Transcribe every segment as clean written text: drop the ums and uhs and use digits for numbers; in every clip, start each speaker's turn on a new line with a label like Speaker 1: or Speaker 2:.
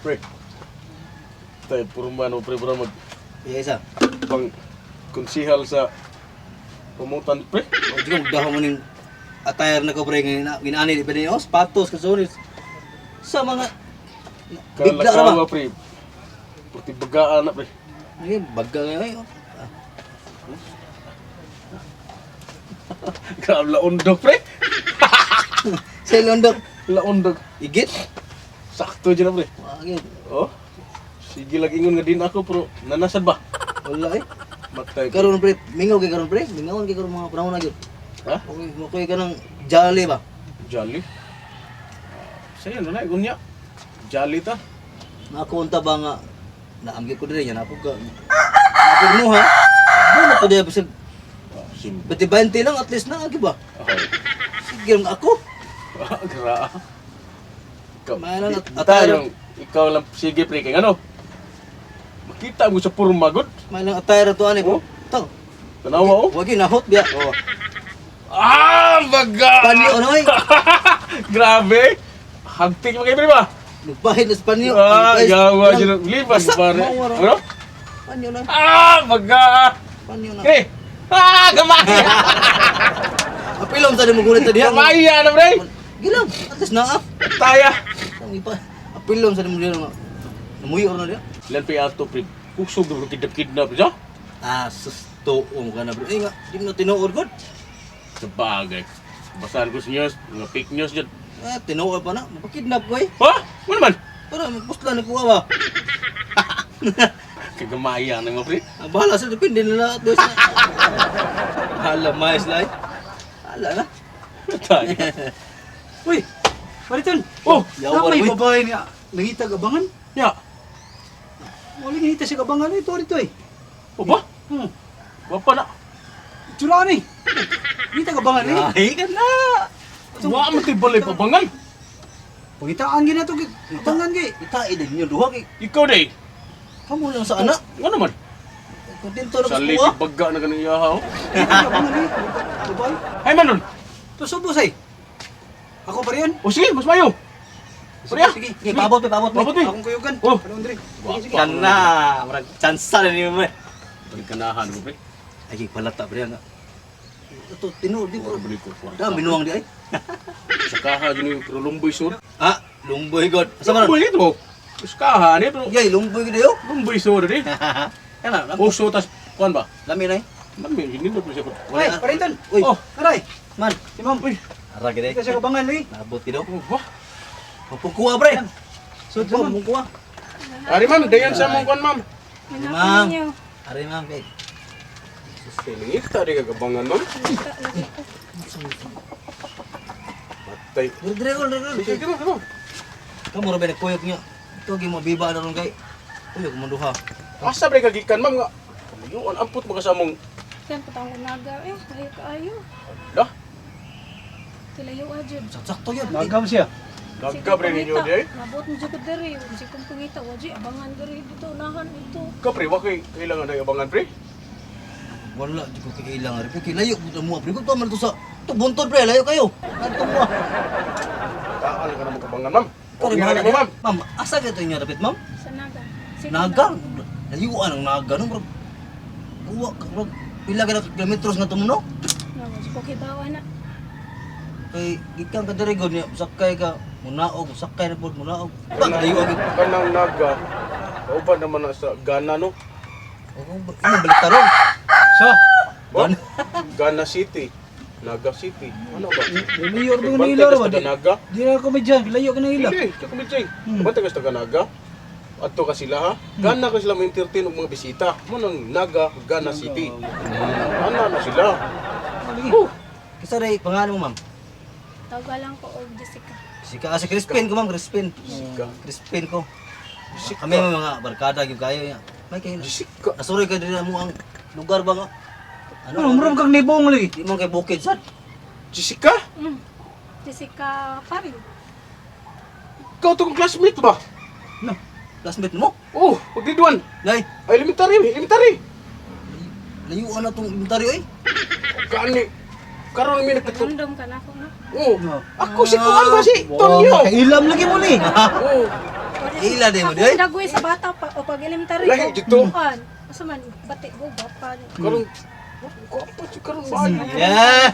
Speaker 1: Pre. Tayo puruman o pre pura mag
Speaker 2: Iya isa.
Speaker 1: pang konsihal sa pamutan pre.
Speaker 2: O di ko dahon mo ning attire na ko pre ginani di pa niyo sapatos kasunis. Sa mga bigla ra ba?
Speaker 1: Kalakawa pre. Pati bagaan na pre.
Speaker 2: Ay bagga ngayon.
Speaker 1: Grabe laundog pre.
Speaker 2: Sa London
Speaker 1: Laundog.
Speaker 2: igit.
Speaker 1: Sakto dyan na pre.
Speaker 2: Wagin.
Speaker 1: Oh. Sige lagi ingon nga din ako pero nanasad ba?
Speaker 2: Wala eh.
Speaker 1: Matay.
Speaker 2: Karon pre, mingaw kay karon pre. Mingawon kay karon mga panahon na gyud.
Speaker 1: Ha?
Speaker 2: Okay, mo koy kanang jolly ba?
Speaker 1: Jolly. Saya na na gunya. Jolly ta.
Speaker 2: Nakunta ba nga naamgi ko diri nya napog ka. Napog mo ha. Ano pa diya bisag
Speaker 1: Simple.
Speaker 2: pati 20 lang at least na agi ba? Sige nga ako.
Speaker 1: Gra. Ikaw.
Speaker 2: Mayanan at
Speaker 1: Tayo, ikaw lang sige pre kay ano? Makita mo sa purmagod.
Speaker 2: May lang attire to ani
Speaker 1: Oh.
Speaker 2: po. Taw.
Speaker 1: Tanawa oh.
Speaker 2: Wagi nahot biya.
Speaker 1: Oh. Ah, baga.
Speaker 2: Panyo ano ay?
Speaker 1: Grabe. Hagtik mo kay pre ba?
Speaker 2: Nagpahid na sa panyo.
Speaker 1: Ah,
Speaker 2: Ay,
Speaker 1: yawa
Speaker 2: lang.
Speaker 1: sila. Lipas
Speaker 2: Basa,
Speaker 1: pare.
Speaker 2: mawara.
Speaker 1: Ano?
Speaker 2: Panyo na.
Speaker 1: Ah, baga.
Speaker 2: Panyo na.
Speaker 1: Eh. Ah, gamay.
Speaker 2: Apilom sa mo gulit diha.
Speaker 1: Gamay na pre.
Speaker 2: Gilam. At least na.
Speaker 1: Taya.
Speaker 2: Ang ipa. Apilom sa mo diha nga. Namuyo na diha.
Speaker 1: Lan pa ato pre. Kusog na kidnap siya.
Speaker 2: Ah, sustoong ka na bro. Eh nga, di mo na tinuod god.
Speaker 1: Sabagay. Basahan ko sa news, mga fake news dyan.
Speaker 2: Eh, tinuod pa na. Mapakidnap ko eh.
Speaker 1: Ha? Ano naman?
Speaker 2: Para magpusla na kuha ba?
Speaker 1: Kagamaya na mga pre.
Speaker 2: Ang bahala sa depende nila at boys na. Hala, mais lai. Hala na.
Speaker 1: Tayo.
Speaker 3: Uy, Pariton.
Speaker 1: Oh,
Speaker 2: Yawan,
Speaker 3: May
Speaker 2: uy.
Speaker 3: babae niya. Nangitag abangan.
Speaker 1: ya.
Speaker 3: Wala nangita siya abangan. Ito eh.
Speaker 1: O ba? Wapa na.
Speaker 3: Tsura ni. Nangitag abangan eh.
Speaker 2: Ay, ka na.
Speaker 1: Wa mo tayo balay pabangan.
Speaker 3: Pangitaan gina to. Abangan gay.
Speaker 2: Itain din nyo duha kay.
Speaker 1: Ikaw day.
Speaker 2: Kamu lang sa anak.
Speaker 1: Ano naman?
Speaker 2: Kontento na
Speaker 1: Sa
Speaker 2: ko
Speaker 1: lady
Speaker 2: kuha.
Speaker 1: baga na ganun iyaha. Oh.
Speaker 3: Abangan eh. Babae.
Speaker 1: Ay manon.
Speaker 3: To subos eh. Ako pa riyan.
Speaker 1: O sige, mas mayo. Priya.
Speaker 2: Sige, sige, pabot pe, pabot pe.
Speaker 1: Pabot eh.
Speaker 3: Akong kuyugan.
Speaker 1: Oh.
Speaker 3: Ano Andre? Sige, sige.
Speaker 2: Ka na. Marag tsansa na niyo mo.
Speaker 1: Pagkanahan mo pre.
Speaker 2: Ay, palata pre nga. Ito, tinuod di
Speaker 1: Puro
Speaker 2: ko.
Speaker 1: balik ko.
Speaker 2: Dami binuang di ay.
Speaker 1: Sa kaha dyan yung lumboy sud.
Speaker 2: Ah, lumboy god. Asa man?
Speaker 1: Lumboy ito. Sa kaha ni pero
Speaker 2: Yay, lumboy gid yo.
Speaker 1: lumboy sud di.
Speaker 2: Kana,
Speaker 1: Puso tas kuan ba?
Speaker 2: lami na eh.
Speaker 1: Man may hindi mo siya.
Speaker 3: Ay, Pariton.
Speaker 2: Uy,
Speaker 1: Oh.
Speaker 3: Aray.
Speaker 2: man.
Speaker 3: Si ma'am.
Speaker 1: Uy.
Speaker 2: Ara gid
Speaker 3: Nangita siya abangan eh.
Speaker 2: Nabot gid oh.
Speaker 1: Wah.
Speaker 2: Pagkuha pre.
Speaker 3: Sud
Speaker 2: Kuha,
Speaker 3: ma'am.
Speaker 2: kuha.
Speaker 1: Ari ma'am, dayan sa mong kuan ma'am.
Speaker 2: Ma'am. Ari ma'am kay.
Speaker 1: Silingita di kagabangan ma'am. Patay.
Speaker 2: Dire ko,
Speaker 1: Sige, sige, sige.
Speaker 2: Kamu ra ba nagkuyog niya? Ito gi mo biba na ron kay. Uy, kumunduha.
Speaker 1: Asa ba kagikan ma'am nga? Kamayuan ampot mo ka sa mong
Speaker 4: Yan patang naga eh, kahit kaayo.
Speaker 1: dah.
Speaker 4: Tilayo ajud.
Speaker 2: Sakto yun.
Speaker 3: Nagam siya.
Speaker 1: Gagab rin ninyo di ay.
Speaker 4: Nabot mo jud diri, si kung pangita waji abangan diri dito unahan ito.
Speaker 1: Ka pre, wa kay kailangan na abangan pre.
Speaker 2: Wala, di ko kailangan rin. Kaya layo ko mo. Pre, kung man ito sa... Ito, buntod pre, layo kayo. Ano mo?
Speaker 1: Taan ka na magabangan ma'am.
Speaker 2: Kari
Speaker 1: Okay
Speaker 2: bahala
Speaker 1: na mo ma'am.
Speaker 2: Ma'am, asa ka ito inyo rapit, ma'am?
Speaker 4: Sa naga.
Speaker 2: Naga? Layuan ang naga. No, bro? Uwa, bro. Pila ka na kilometros na tumuno?
Speaker 4: Nawa ko kibawa na.
Speaker 2: Kay, ikan ka diri niya. Sakay ka. Munaog, sakay na po, munaog. Pag layo agad.
Speaker 1: Kanang naga. Kauban naman na sa Gana no.
Speaker 2: Ano, balik tarong?
Speaker 3: Sa.
Speaker 1: Ba? Gana City. Naga City. Ano ba?
Speaker 3: Mayor doon
Speaker 1: Bantay
Speaker 3: nila
Speaker 1: ka
Speaker 3: ba?
Speaker 1: sa Naga.
Speaker 3: Di na ako medyan. Layo ka na nila.
Speaker 1: Hindi, sa kumitsay. Bantay ka sa Naga. Ato ka sila ha. Gana ka sila ma-entertain og mga bisita. Mo nang Naga, Gana City. Ana na sila.
Speaker 2: Kisa rin, pangalan mo, ma'am?
Speaker 4: Tawagan lang ko og Jessica.
Speaker 2: Si Crispin ko, ma'am. Crispin.
Speaker 1: Jessica.
Speaker 2: Crispin ko.
Speaker 1: Jessica.
Speaker 2: Kami mga barkada yung kayo niya. May kayo na.
Speaker 1: Jessica.
Speaker 2: Nasuroy ka din mo ang lugar ba nga?
Speaker 3: Ano, muram kang nibong lagi.
Speaker 2: Di mo kay Bukid, sad.
Speaker 1: Jessica?
Speaker 4: Jessica Parin.
Speaker 1: Ikaw itong classmate ba?
Speaker 3: No.
Speaker 2: Classmate mo?
Speaker 1: Oh, pagdiduan.
Speaker 2: Nay,
Speaker 1: Ay, elementary.
Speaker 2: layuan na itong inventaryo eh.
Speaker 1: Gani. Karon mi nagkatulog.
Speaker 4: Random ka na ako na.
Speaker 1: Oh.
Speaker 3: No.
Speaker 1: Ako si Kuan ba si Tonyo.
Speaker 3: Ilam lagi mo ni.
Speaker 1: Oh.
Speaker 2: Ila din mo
Speaker 4: Ako
Speaker 2: di.
Speaker 4: dagway sa bata pa o pag elementary
Speaker 1: Lahi, dito.
Speaker 4: Kuan. Asa man bati go bapa.
Speaker 1: Karon ko pa karon ba?
Speaker 2: Yeah.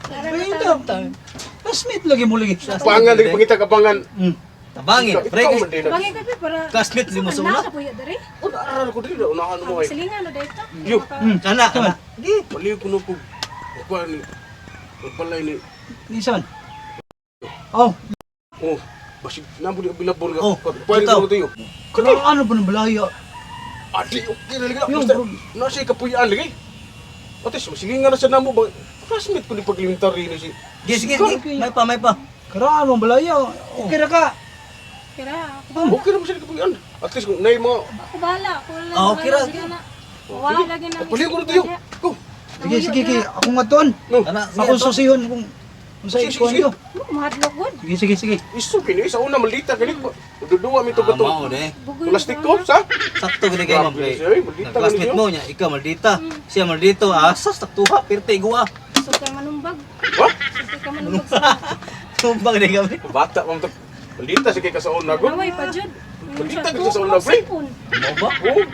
Speaker 3: Pahintap tayo. Classmate lagi mo lagi.
Speaker 1: Pangan lagi pangita kapangan.
Speaker 2: Tabangin, pre.
Speaker 1: Ikaw man din.
Speaker 4: Bagay ka pa para
Speaker 2: Classmate limo sa una.
Speaker 4: Na puyo diri.
Speaker 1: Una ko dili unahan mo ay.
Speaker 4: Silingan na dito.
Speaker 1: Yo.
Speaker 2: Kana, kana. Di.
Speaker 1: Baliw ko no ko. Kuan ni. Pagpalay ni.
Speaker 3: Nisan. Oh,
Speaker 1: Oh, basig namo di bilabol nga.
Speaker 2: Oh,
Speaker 1: Pwede
Speaker 2: ito.
Speaker 1: ko tayo.
Speaker 3: kaya ano ba ng balaya?
Speaker 1: Adi, okay na lagi.
Speaker 3: Yo,
Speaker 1: Basta,
Speaker 3: bro.
Speaker 1: nasa kapuyaan lagi. Atis, sige nga na sa namo ba? Classmate ko ni paglimentary ni si.
Speaker 2: Sige, sige. May pa.
Speaker 3: Kaya ano ang balaya? Okay ra ka.
Speaker 4: Kira
Speaker 1: Okay na mo sa kapuyaan. At least kung nay mo.
Speaker 4: ako bahala. Ako lang.
Speaker 2: Oh, kira.
Speaker 4: Wala lagi na.
Speaker 1: Baliw ko na tayo. Go.
Speaker 3: Sige, ako nga ton.
Speaker 1: No.
Speaker 2: Kana,
Speaker 3: Ako susihon kung sa
Speaker 1: Sige,
Speaker 3: ikuan
Speaker 1: sige.
Speaker 3: ko.
Speaker 4: Mahadlok gud.
Speaker 3: Sige.
Speaker 1: Isu kini sa una malita kini. Duduwa mi to
Speaker 2: Mao
Speaker 1: gato.
Speaker 2: de.
Speaker 1: Plastic ko sa.
Speaker 2: Sakto gini kay mo, pre.
Speaker 1: Ay, maldita
Speaker 2: Classmate
Speaker 1: ka
Speaker 2: mo niya, ikaw maldita. Siya maldito. Asas taktuha, pirte guwa.
Speaker 4: So kay manumbag.
Speaker 1: Ha?
Speaker 4: So kay manumbag sa.
Speaker 2: Tumbang ni kami.
Speaker 1: Bata mo to. Maldita sige ka sa una ko.
Speaker 4: Manaway pa jud.
Speaker 1: Balita ka sa una, pre.
Speaker 2: Mo ba?
Speaker 1: Oh.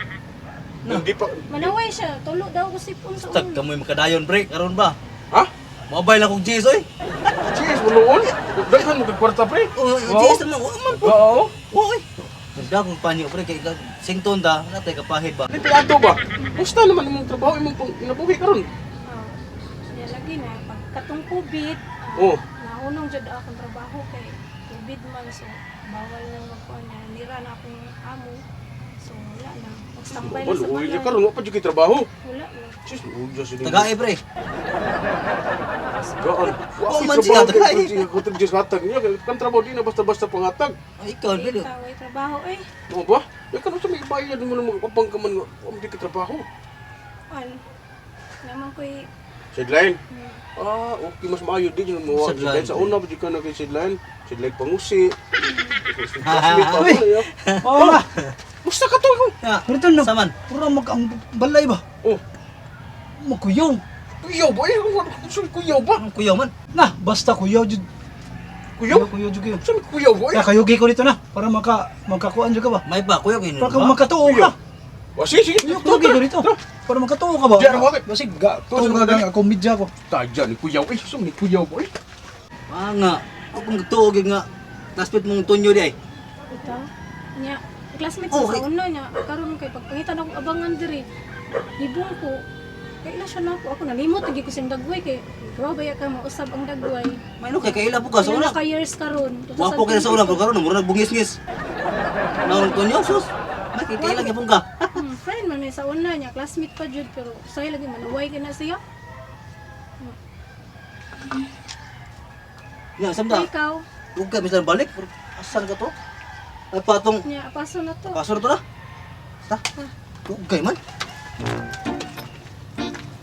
Speaker 1: Hindi pa.
Speaker 4: Manaway siya. Tulo daw ko sipon sa
Speaker 2: Tag
Speaker 4: una.
Speaker 2: kamoy makadayon, pre. Karon ba?
Speaker 1: Ha?
Speaker 2: Mobile akong Jis, oy.
Speaker 1: Cheers, munuon. Daghan mo kagkwarta, pre.
Speaker 2: Oh, Jis naman, man po.
Speaker 1: Oo.
Speaker 2: Oy. Ganda kong panyo, pre. Kay sington da, natay kapahid ba?
Speaker 1: Dito ato ba? Musta naman imong trabaho imong inabuhi karon?
Speaker 4: Yan lagi na pagkatong COVID.
Speaker 1: Oh.
Speaker 4: Naunong jud akong trabaho kay COVID man so bawal nang magkuan niya. Nira na akong amo. So wala na. Magstambay na sa
Speaker 1: Wala, uy,
Speaker 4: bayan.
Speaker 1: karon wa pa jud kay trabaho.
Speaker 4: Wala na.
Speaker 1: Cheers, uya sa
Speaker 2: Tagae, pre.
Speaker 1: Gaan.
Speaker 2: Oh, man siya, tagay.
Speaker 1: Ko just hatag niya kan trabaho di na basta-basta pangatag.
Speaker 2: Ay, ikaw, pre.
Speaker 4: Taway trabaho eh.
Speaker 1: Mo ba? Ya kan sa may bayad mo na kapang ka man wa di ka trabaho.
Speaker 4: Ano? Naman ko'y
Speaker 1: Sideline. Ah, okay mas maayo di yung mo
Speaker 2: Sideline.
Speaker 1: sa una pa di ka na kay sideline. Sideline pangusi.
Speaker 3: Uy. Oo nga.
Speaker 1: Musta ka to?
Speaker 2: Ya.
Speaker 3: Pero ito na.
Speaker 2: Saman.
Speaker 3: Pura ang balay ba?
Speaker 1: Oh,
Speaker 3: Magkuyaw.
Speaker 1: kuyaw ba? Kuyaw ba?
Speaker 2: Ang kuyaw man.
Speaker 3: Na, basta kuyaw jud.
Speaker 1: Kuyaw?
Speaker 3: Kuyaw jud kayo.
Speaker 1: Saan kuyaw ba?
Speaker 3: Kaya kayugi ko dito na para makakuan jud ka ba?
Speaker 2: May pa, kuyaw kayo.
Speaker 3: Para kung makatuo ka.
Speaker 1: Oh, sige.
Speaker 3: Kayugi ko dito. Para makatuo ka ba?
Speaker 1: Diyan ako, eh.
Speaker 3: Basig
Speaker 1: Tuwa
Speaker 3: tuwa
Speaker 1: ka
Speaker 3: ka ako midya ko.
Speaker 1: Taja ni kuyaw. Eh, saan ni kuyaw ba?
Speaker 2: Nga. Ako kung tuog nga. Classmate mong tunyo di ay.
Speaker 4: ito. Nya, classmates
Speaker 2: Oh,
Speaker 4: sa una niya. Karon kay pagpangitan ako abangan diri. Libong ko. Kay ila siya na ako nalimot lagi ko sing dagway kay grabe baya ka mausab ang dagway.
Speaker 2: May no kay kaila po ka sa una.
Speaker 4: Ilan na ka years karon.
Speaker 2: Wapo kayo sa una pero karon mura nagbungis-ngis. Naon tunyo sus. May kay kaila gyapon ka.
Speaker 4: Friend man may sa una niya, classmate pa jud pero say lagi manaway ka na siya.
Speaker 2: Nga samda.
Speaker 4: Ikaw,
Speaker 2: Ug ka bisan balik. Asan ka to? Ay patong
Speaker 4: nya paso na to.
Speaker 2: pasor to na. Ta. Ugay man.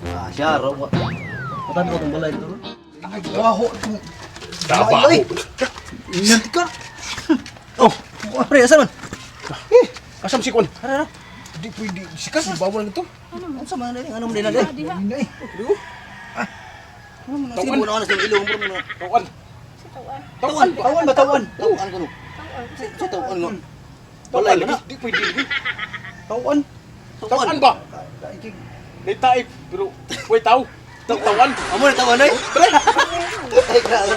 Speaker 2: Ah, siya ro. Patan ko tong balay dito.
Speaker 3: Ay, baho itong
Speaker 1: Trabaho.
Speaker 3: Ay, inanti ka.
Speaker 1: Oh,
Speaker 2: Pre, asan man?
Speaker 1: asam si Kwan.
Speaker 2: Ara.
Speaker 1: Di pwede. Sikas, bawal na to.
Speaker 4: Ano man?
Speaker 2: Unsa man dali? Ano man dali?
Speaker 4: Diha.
Speaker 3: Hindi eh.
Speaker 1: Diyo.
Speaker 2: Sige mo na sa ilong mo na.
Speaker 1: Tawan.
Speaker 4: Sa tawan.
Speaker 1: Tawan ba?
Speaker 3: Tawan ba tawan?
Speaker 2: Tawan ko no.
Speaker 4: Tawan.
Speaker 2: Sa tawan no.
Speaker 1: Tawan.
Speaker 2: Balay na.
Speaker 1: Di pwede.
Speaker 3: Tawan.
Speaker 1: Tawan ba? May taip. Pero, wait, tao. Tawan.
Speaker 2: Amo na tawan ay. Pre. Ay grabe.